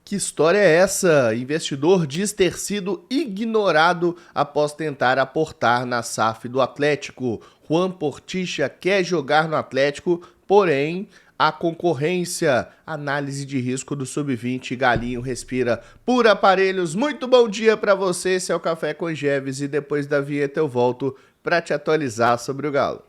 Que história é essa? Investidor diz ter sido ignorado após tentar aportar na SAF do Atlético. Juan Porticha quer jogar no Atlético, porém a concorrência, análise de risco do Sub-20, Galinho respira por aparelhos. Muito bom dia para você, esse é o Café com Geves e depois da vinheta eu volto para te atualizar sobre o Galo.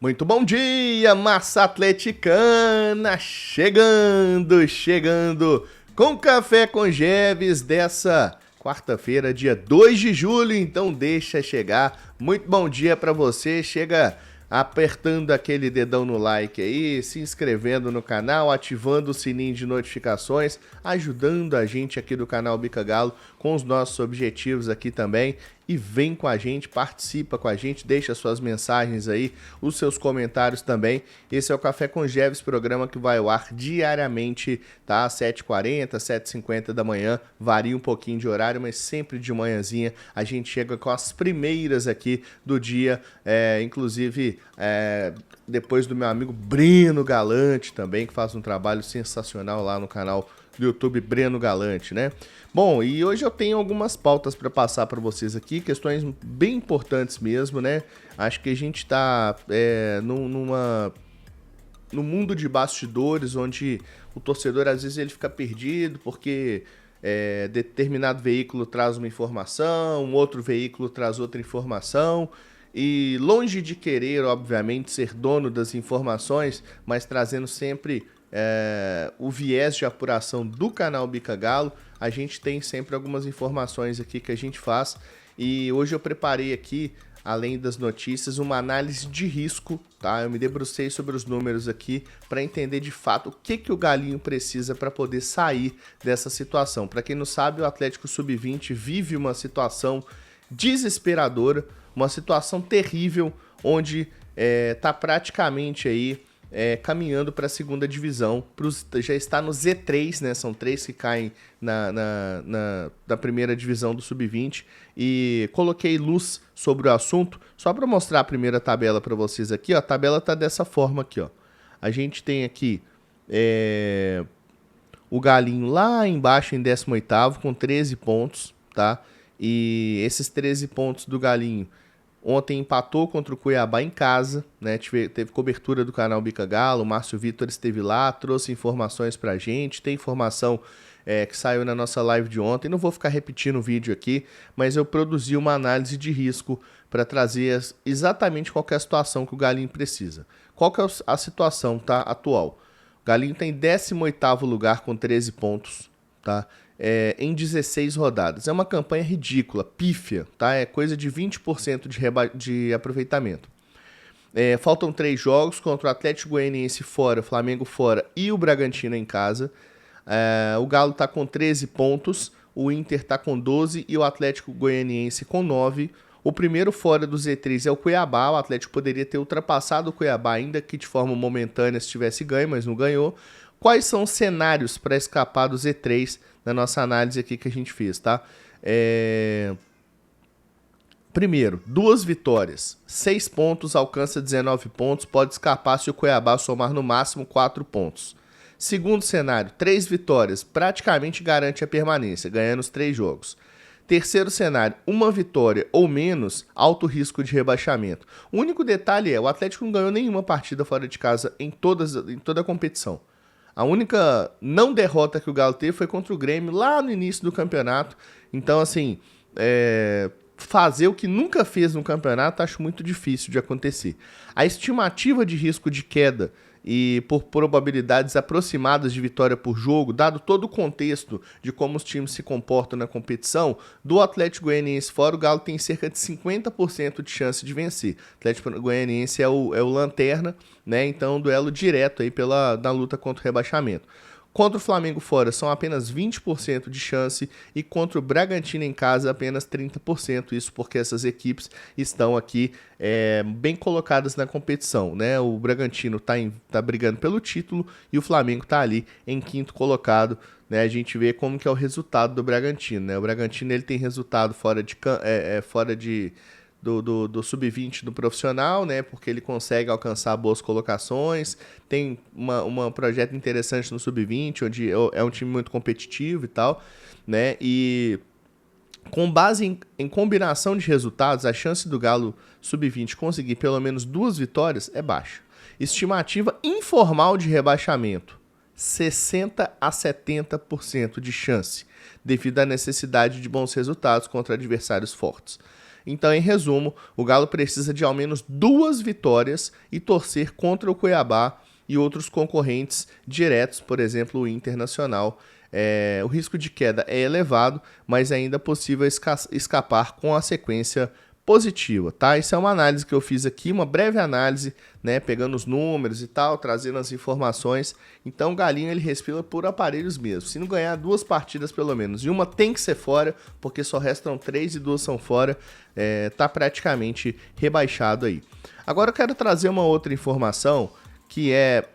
Muito bom dia, massa atleticana, chegando com Café com Geves dessa quarta-feira, dia 2 de julho, então deixa chegar. Muito bom dia para você, chega apertando aquele dedão no like aí, se inscrevendo no canal, ativando o sininho de notificações, ajudando a gente aqui do canal Bica Galo com os nossos objetivos aqui também. E vem com a gente, participa com a gente, deixa suas mensagens aí, os seus comentários também. Esse é o Café com Geves, programa que vai ao ar diariamente, tá? Às 7h40, 7h50 da manhã, varia um pouquinho de horário, mas sempre de manhãzinha a gente chega com as primeiras aqui do dia, inclusive depois do meu amigo Breno Galante também, que faz um trabalho sensacional lá no canal do YouTube Breno Galante, né? Bom, e hoje eu tenho algumas pautas para passar para vocês aqui, questões bem importantes mesmo, né? Acho que a gente tá no mundo de bastidores, onde o torcedor às vezes ele fica perdido porque determinado veículo traz uma informação, um outro veículo traz outra informação, e longe de querer, obviamente, ser dono das informações, mas trazendo sempre o viés de apuração do canal Bica Galo, a gente tem sempre algumas informações aqui que a gente faz, e hoje eu preparei aqui, além das notícias, uma análise de risco, tá? Eu me debrucei sobre os números aqui para entender de fato o que o Galinho precisa para poder sair dessa situação. Para quem não sabe, o Atlético Sub-20 vive uma situação desesperadora, uma situação terrível, onde tá praticamente aí caminhando para a segunda divisão, já está no Z3, né? São 3 que caem na primeira divisão do Sub-20, e coloquei luz sobre o assunto só para mostrar a primeira tabela para vocês aqui, ó. A tabela tá dessa forma aqui, ó. A gente tem aqui o Galinho lá embaixo em 18º com 13 pontos, tá? E esses 13 pontos do Galinho ontem empatou contra o Cuiabá em casa, né? Teve cobertura do canal Bica Galo, o Márcio Vitor esteve lá, trouxe informações pra gente, tem informação que saiu na nossa live de ontem. Não vou ficar repetindo o vídeo aqui, mas eu produzi uma análise de risco para trazer exatamente qual que é a situação que o Galinho precisa. Qual que é a situação, tá, atual? O Galinho tem 18º lugar com 13 pontos, tá? Em 16 rodadas. É uma campanha ridícula, pífia, tá? É coisa de 20% de aproveitamento. Faltam 3 jogos contra o Atlético Goianiense fora, o Flamengo fora e o Bragantino em casa. O Galo tá com 13 pontos, o Inter tá com 12 e o Atlético Goianiense com 9. O primeiro fora do Z3 é o Cuiabá. O Atlético poderia ter ultrapassado o Cuiabá, ainda que de forma momentânea se tivesse ganho, mas não ganhou. Quais são os cenários para escapar do Z3 na nossa análise aqui que a gente fez, tá? Primeiro, 2 vitórias, 6 pontos, alcança 19 pontos, pode escapar se o Cuiabá somar no máximo 4 pontos. Segundo cenário, 3 vitórias, praticamente garante a permanência, ganhando os 3 jogos. Terceiro cenário, 1 vitória ou menos, alto risco de rebaixamento. O único detalhe o Atlético não ganhou nenhuma partida fora de casa em toda a competição. A única não derrota que o Galo teve foi contra o Grêmio lá no início do campeonato. Então, assim, fazer o que nunca fez no campeonato acho muito difícil de acontecer. A estimativa de risco de queda e por probabilidades aproximadas de vitória por jogo, dado todo o contexto de como os times se comportam na competição, do Atlético Goianiense fora, o Galo tem cerca de 50% de chance de vencer. O Atlético Goianiense é o lanterna, né? Então, duelo direto aí na luta contra o rebaixamento. Contra o Flamengo fora são apenas 20% de chance e contra o Bragantino em casa apenas 30%. Isso porque essas equipes estão aqui bem colocadas na competição, né? O Bragantino tá brigando pelo título e o Flamengo está ali em quinto colocado, né? A gente vê como que é o resultado do Bragantino, né? O Bragantino ele tem resultado fora do sub-20 do profissional, né? Porque ele consegue alcançar boas colocações. Tem um projeto interessante no sub-20, onde é um time muito competitivo e tal, né? E com base em combinação de resultados, a chance do Galo sub-20 conseguir pelo menos 2 vitórias é baixa. Estimativa informal de rebaixamento: 60 a 70% de chance, devido à necessidade de bons resultados contra adversários fortes. Então, em resumo, o Galo precisa de ao menos 2 vitórias e torcer contra o Cuiabá e outros concorrentes diretos, por exemplo, o Internacional. O risco de queda é elevado, mas ainda é possível escapar com a sequência positiva, tá? Isso é uma análise que eu fiz aqui, uma breve análise, né, pegando os números e tal, trazendo as informações. Então o Galinho ele respira por aparelhos mesmo. Se não ganhar 2 partidas pelo menos, e uma tem que ser fora, porque só restam 3 e 2 são fora, tá praticamente rebaixado aí. Agora eu quero trazer uma outra informação que é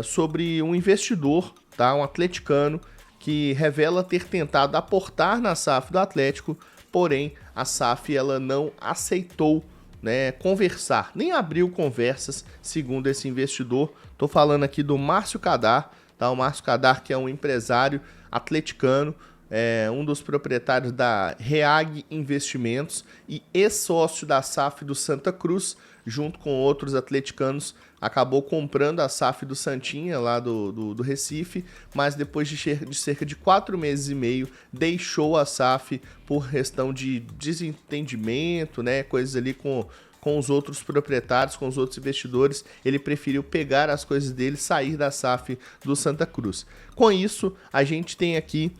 sobre um investidor, tá? Um atleticano que revela ter tentado aportar na SAF do Atlético, porém a SAF ela não aceitou, né, conversar, nem abriu conversas, segundo esse investidor. Estou falando aqui do Márcio Cadar, tá? O Márcio Cadar, que é um empresário atleticano, um dos proprietários da Reag Investimentos e ex-sócio da SAF do Santa Cruz, junto com outros atleticanos, acabou comprando a SAF do Santinha, lá do Recife, mas depois de cerca de 4 meses e meio, deixou a SAF por questão de desentendimento, né, coisas ali com os outros proprietários, com os outros investidores. Ele preferiu pegar as coisas dele e sair da SAF do Santa Cruz. Com isso, a gente tem aqui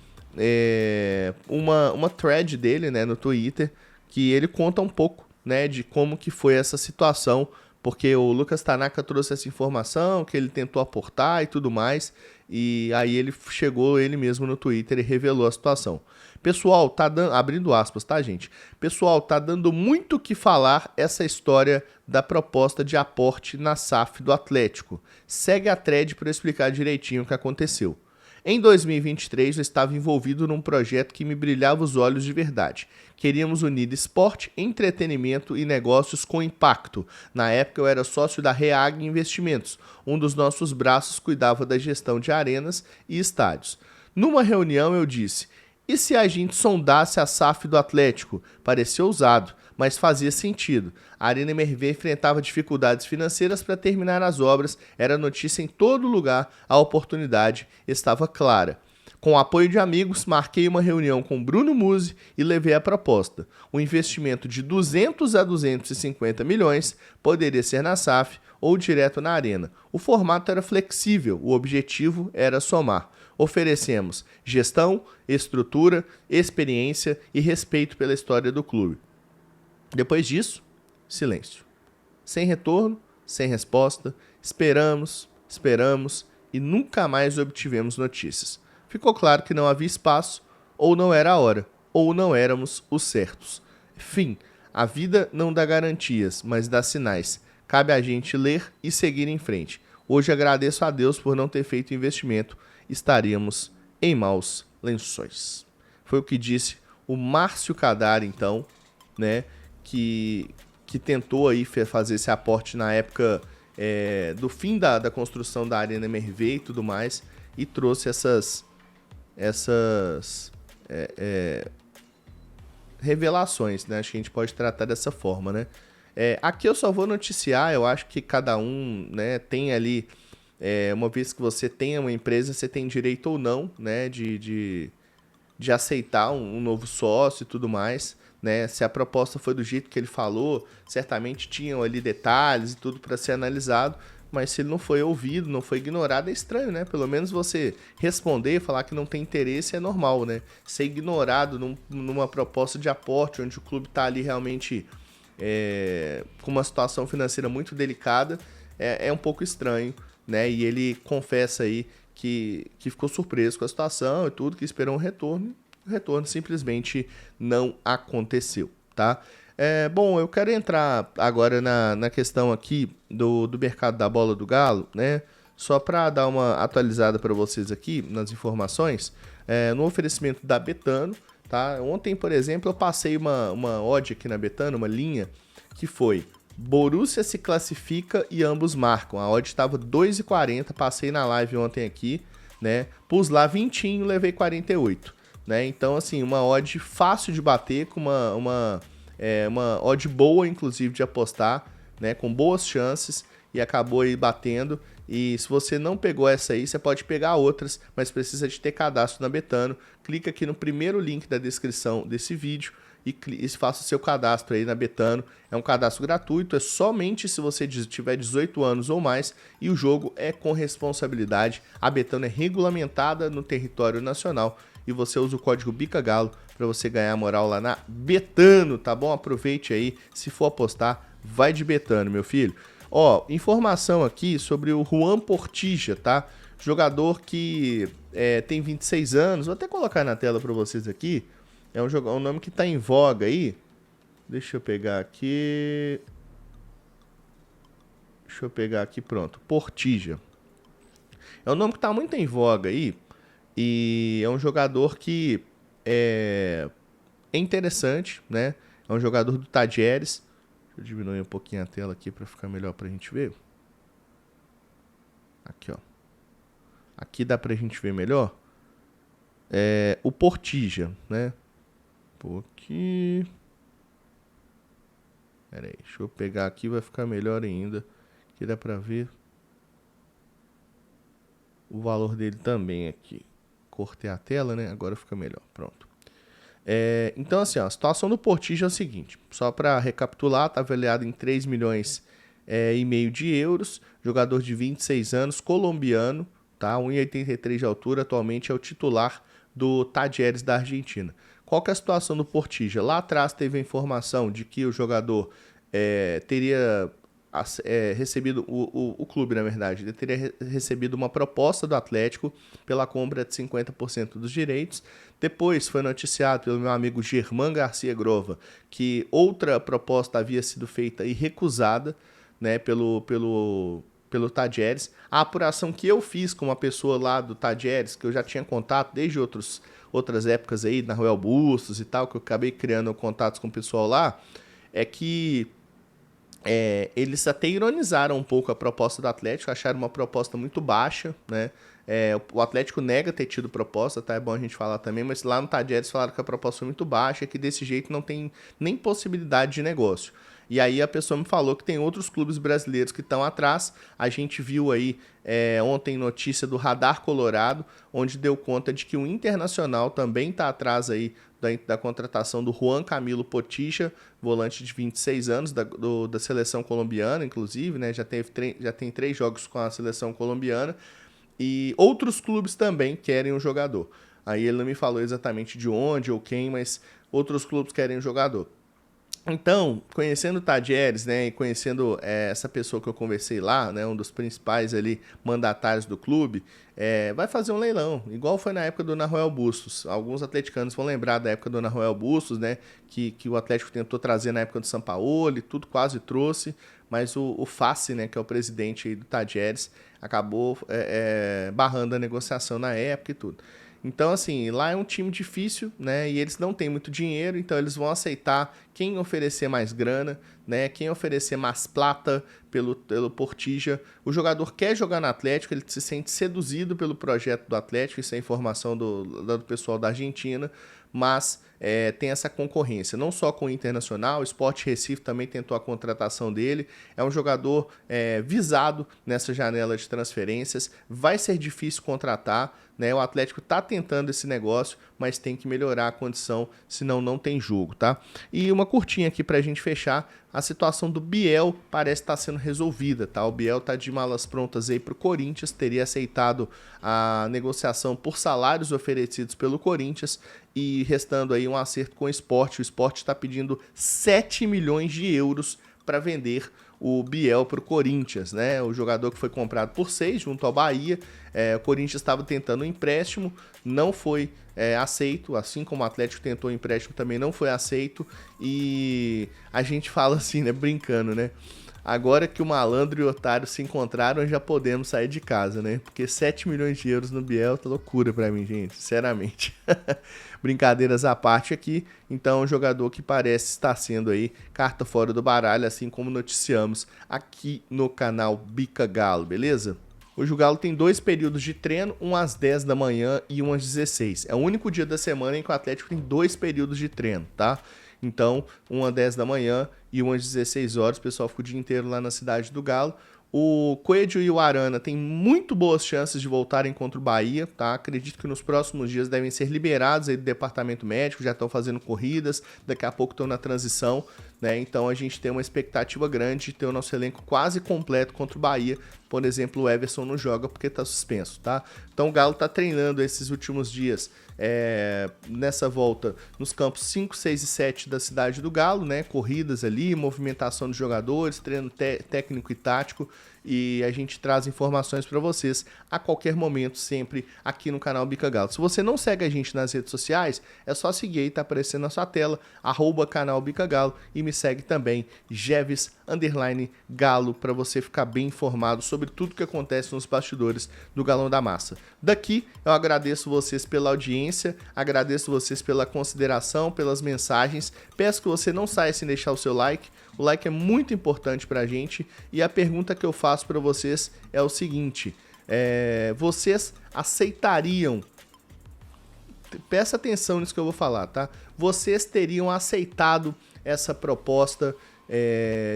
uma thread dele, né, no Twitter, que ele conta um pouco, né, de como que foi essa situação, porque o Lucas Tanaka trouxe essa informação, que ele tentou aportar e tudo mais, e aí ele chegou ele mesmo no Twitter e revelou a situação. Pessoal, tá dando, abrindo aspas, tá, gente? Pessoal, tá dando muito o que falar essa história da proposta de aporte na SAF do Atlético. Segue a thread para eu explicar direitinho o que aconteceu. Em 2023, eu estava envolvido num projeto que me brilhava os olhos de verdade. Queríamos unir esporte, entretenimento e negócios com impacto. Na época, eu era sócio da Reag Investimentos. Um dos nossos braços cuidava da gestão de arenas e estádios. Numa reunião, eu disse: e se a gente sondasse a SAF do Atlético? Pareceu ousado, mas fazia sentido. A Arena MRV enfrentava dificuldades financeiras para terminar as obras, era notícia em todo lugar, a oportunidade estava clara. Com o apoio de amigos, marquei uma reunião com Bruno Musi e levei a proposta. O investimento de 200 a 250 milhões poderia ser na SAF ou direto na Arena. O formato era flexível, o objetivo era somar. Oferecemos gestão, estrutura, experiência e respeito pela história do clube. Depois disso, silêncio. Sem retorno, sem resposta, esperamos e nunca mais obtivemos notícias. Ficou claro que não havia espaço, ou não era a hora, ou não éramos os certos. Fim. A vida não dá garantias, mas dá sinais. Cabe a gente ler e seguir em frente. Hoje agradeço a Deus por não ter feito investimento. Estaríamos em maus lençóis. Foi o que disse o Márcio Cadar, então, né, que tentou aí fazer esse aporte na época do fim da construção da Arena MRV e tudo mais, e trouxe essas revelações, né? Acho que a gente pode tratar dessa forma, né? Aqui eu só vou noticiar, eu acho que cada um, né, tem ali, uma vez que você tenha uma empresa, você tem direito ou não, né, de aceitar um novo sócio e tudo mais, né? Se a proposta foi do jeito que ele falou, certamente tinham ali detalhes e tudo para ser analisado, mas se ele não foi ouvido, não foi ignorado, é estranho, né? Pelo menos você responder, falar que não tem interesse é normal, né? Ser ignorado numa proposta de aporte, onde o clube está ali realmente com uma situação financeira muito delicada, é um pouco estranho, né? E ele confessa aí que ficou surpreso com a situação e tudo, que esperou um retorno. O retorno simplesmente não aconteceu, tá? Bom, eu quero entrar agora na questão aqui do mercado da bola do Galo, né? Só para dar uma atualizada para vocês aqui nas informações, no oferecimento da Betano, tá? Ontem, por exemplo, eu passei uma odd aqui na Betano, uma linha, que foi Borussia se classifica e ambos marcam. A odd estava 2,40, passei na live ontem aqui, né? Pus lá 20, levei 48, né? Então, assim, uma odd fácil de bater, com uma odd boa, inclusive, de apostar, né? Com boas chances, e acabou aí batendo. E se você não pegou essa aí, você pode pegar outras, mas precisa de ter cadastro na Betano. Clica aqui no primeiro link da descrição desse vídeo e faça o seu cadastro aí na Betano. É um cadastro gratuito, é somente se você tiver 18 anos ou mais, e o jogo é com responsabilidade. A Betano é regulamentada no território nacional e você usa o código BICAGALO para você ganhar moral lá na Betano, tá bom? Aproveite aí, se for apostar, vai de Betano, meu filho. Ó, informação aqui sobre o Juan Portilla, tá? Jogador que tem 26 anos, vou até colocar na tela para vocês aqui. É um nome que tá em voga aí. Deixa eu pegar aqui. Pronto. Portilla. É um nome que tá muito em voga aí. E é um jogador que é interessante, né? É um jogador do Tajeres. Deixa eu diminuir um pouquinho a tela aqui para ficar melhor pra gente ver. Aqui, ó. Aqui dá pra gente ver melhor. O Portilla, né? Aqui. Pera aí, deixa eu pegar aqui, vai ficar melhor ainda. Aqui dá pra ver o valor dele também aqui. Cortei a tela, né? Agora fica melhor. Pronto. Então, assim, ó, a situação do Portilla é o seguinte. Só para recapitular, tá avaliado em 3 milhões e meio de euros. Jogador de 26 anos, colombiano, tá? 1,83 de altura, atualmente é o titular do Talleres da Argentina. Qual que é a situação do Portilla? Lá atrás teve a informação de que o jogador teria recebido, o clube, na verdade, ele teria recebido uma proposta do Atlético pela compra de 50% dos direitos. Depois foi noticiado pelo meu amigo Germán Garcia Grova que outra proposta havia sido feita e recusada, né, pelo Talleres. A apuração que eu fiz com uma pessoa lá do Talleres, que eu já tinha contato desde outras épocas aí, na Royal Bustos e tal, que eu acabei criando contatos com o pessoal lá, é que eles até ironizaram um pouco a proposta do Atlético, acharam uma proposta muito baixa, né? O Atlético nega ter tido proposta, tá? É bom a gente falar também, mas lá no Talleres falaram que a proposta foi muito baixa, que desse jeito não tem nem possibilidade de negócio. E aí a pessoa me falou que tem outros clubes brasileiros que estão atrás. A gente viu aí ontem notícia do Radar Colorado, onde deu conta de que o Internacional também está atrás aí da contratação do Juan Camilo Portilla, volante de 26 anos, da seleção colombiana, inclusive, né? Já tem 3 jogos com a seleção colombiana. E outros clubes também querem um jogador. Aí ele não me falou exatamente de onde ou quem, mas outros clubes querem um jogador. Então, conhecendo o Talleres, né, e conhecendo essa pessoa que eu conversei lá, né, um dos principais ali mandatários do clube, vai fazer um leilão, igual foi na época do Nahuel Bustos. Alguns atleticanos vão lembrar da época do Nahuel Bustos, né, que o Atlético tentou trazer na época do Sampaoli, tudo quase trouxe, mas o Fassi, né, que é o presidente aí do Talleres, acabou barrando a negociação na época e tudo. Então, assim, lá é um time difícil, né? E eles não têm muito dinheiro, então eles vão aceitar quem oferecer mais grana, né? Quem oferecer mais plata pelo Portilla. O jogador quer jogar no Atlético, ele se sente seduzido pelo projeto do Atlético, isso é informação do pessoal da Argentina, mas tem essa concorrência, não só com o Internacional, o Sport Recife também tentou a contratação dele, é um jogador visado nessa janela de transferências, vai ser difícil contratar, né? O Atlético está tentando esse negócio, mas tem que melhorar a condição, senão não tem jogo, tá? E uma curtinha aqui pra gente fechar, a situação do Biel parece estar sendo resolvida, tá? O Biel tá de malas prontas aí pro Corinthians, teria aceitado a negociação por salários oferecidos pelo Corinthians e restando aí um acerto com o Sport. O Sport está pedindo 7 milhões de euros para vender o Biel para o Corinthians, né? O jogador que foi comprado por 6 junto ao Bahia. O Corinthians estava tentando um empréstimo, não foi aceito, assim como o Atlético tentou um empréstimo, também não foi aceito. E a gente fala assim, né, brincando, né? Agora que o malandro e o otário se encontraram, já podemos sair de casa, né? Porque 7 milhões de euros no Biel tá loucura pra mim, gente, sinceramente. Brincadeiras à parte aqui, então é um jogador que parece estar sendo aí carta fora do baralho, assim como noticiamos aqui no canal Bica Galo, beleza? Hoje o Galo tem 2 períodos de treino, um às 10 da manhã e um às 16. É o único dia da semana em que o Atlético tem 2 períodos de treino, tá? Então, um às 10 da manhã e um às 16 horas, o pessoal fica o dia inteiro lá na cidade do Galo. O Coelho e o Arana têm muito boas chances de voltarem contra o Bahia, tá? Acredito que nos próximos dias devem ser liberados aí do departamento médico, já estão fazendo corridas, daqui a pouco estão na transição, né? Então a gente tem uma expectativa grande de ter o nosso elenco quase completo contra o Bahia. Por exemplo, o Everson não joga porque está suspenso, tá? Então o Galo está treinando esses últimos dias nessa volta nos campos 5, 6 e 7 da cidade do Galo, né? Corridas ali, movimentação dos jogadores, treino técnico e tático. E a gente traz informações para vocês a qualquer momento, sempre aqui no canal Bica Galo. Se você não segue a gente nas redes sociais, é só seguir aí, tá aparecendo na sua tela, @canal Bica Galo, e me segue também, Jeves_Galo, para você ficar bem informado sobre tudo que acontece nos bastidores do Galão da Massa. Daqui, eu agradeço vocês pela audiência, agradeço vocês pela consideração, pelas mensagens, peço que você não saia sem deixar o seu like. O like é muito importante pra gente, e a pergunta que eu faço para vocês é o seguinte: vocês aceitariam, presta atenção nisso que eu vou falar, tá? Vocês teriam aceitado essa proposta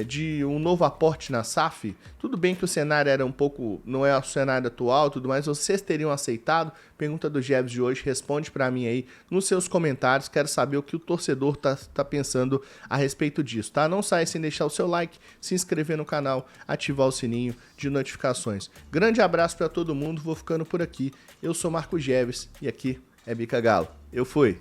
de um novo aporte na SAF? Tudo bem que o cenário era um pouco, não é o cenário atual, tudo mais, vocês teriam aceitado? Pergunta do Jeves de hoje, responde pra mim aí nos seus comentários, quero saber o que o torcedor tá pensando a respeito disso, tá? Não saia sem deixar o seu like, se inscrever no canal, ativar o sininho de notificações. Grande abraço pra todo mundo, vou ficando por aqui. Eu sou Marco Jeves e aqui é Bica Galo. Eu fui!